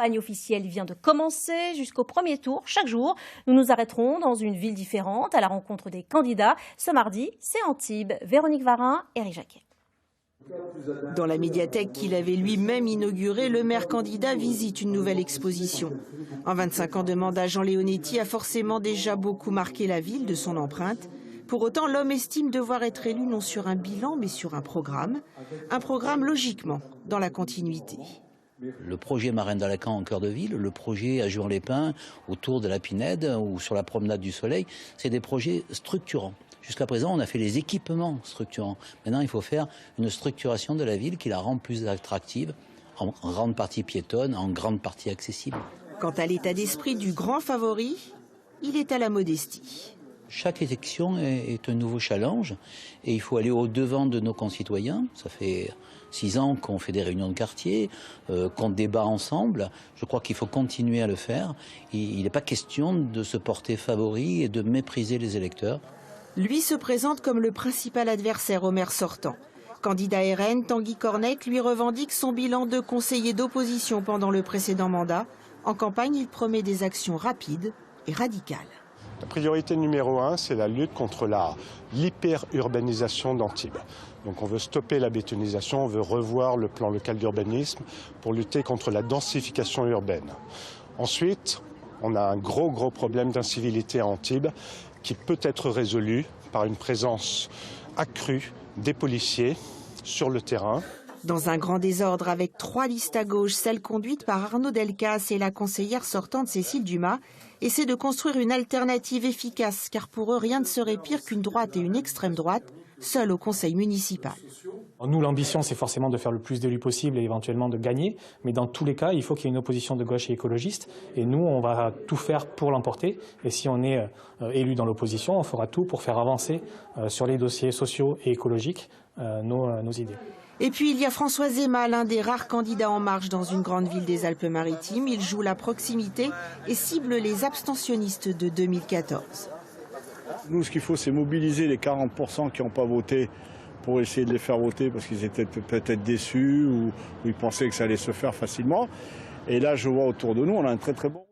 La campagne officielle vient de commencer jusqu'au premier tour. Chaque jour, nous nous arrêterons dans une ville différente à la rencontre des candidats. Ce mardi, c'est Antibes. Véronique Varin, Éric Jacquet. Dans la médiathèque qu'il avait lui-même inaugurée, le maire candidat visite une nouvelle exposition. En 25 ans de mandat, Jean Leonetti a forcément déjà beaucoup marqué la ville de son empreinte. Pour autant, l'homme estime devoir être élu non sur un bilan, mais sur un programme logiquement dans la continuité. Le projet Marraine d'Alacan en cœur de ville, le projet à Juan-les-Pins autour de la Pinède ou sur la promenade du Soleil, c'est des projets structurants. Jusqu'à présent, on a fait les équipements structurants. Maintenant, il faut faire une structuration de la ville qui la rend plus attractive, en grande partie piétonne, en grande partie accessible. Quant à l'état d'esprit du grand favori, il est à la modestie. Chaque élection est un nouveau challenge et il faut aller au-devant de nos concitoyens. Ça fait 6 ans qu'on fait des réunions de quartier, qu'on débat ensemble. Je crois qu'il faut continuer à le faire. Il n'est pas question de se porter favori et de mépriser les électeurs. Lui se présente comme le principal adversaire au maire sortant. Candidat RN, Tanguy Cornec lui revendique son bilan de conseiller d'opposition pendant le précédent mandat. En campagne, il promet des actions rapides et radicales. La priorité numéro 1, c'est la lutte contre l'hyper-urbanisation d'Antibes. Donc on veut stopper la bétonisation, on veut revoir le plan local d'urbanisme pour lutter contre la densification urbaine. Ensuite, on a un gros problème d'incivilité à Antibes qui peut être résolu par une présence accrue des policiers sur le terrain. Dans un grand désordre avec 3 listes à gauche, celle conduite par Arnaud Delcas et la conseillère sortante Cécile Dumas, essaient de construire une alternative efficace, car pour eux, rien ne serait pire qu'une droite et une extrême droite, seules au conseil municipal. Nous, l'ambition, c'est forcément de faire le plus d'élus possible et éventuellement de gagner. Mais dans tous les cas, il faut qu'il y ait une opposition de gauche et écologiste. Et nous, on va tout faire pour l'emporter. Et si on est élu dans l'opposition, on fera tout pour faire avancer sur les dossiers sociaux et écologiques nos idées. Et puis il y a François Zema, l'un des rares candidats en marche dans une grande ville des Alpes-Maritimes. Il joue la proximité et cible les abstentionnistes de 2014. Nous, ce qu'il faut, c'est mobiliser les 40% qui n'ont pas voté pour essayer de les faire voter parce qu'ils étaient peut-être déçus ou ils pensaient que ça allait se faire facilement. Et là, je vois autour de nous, on a un très bon...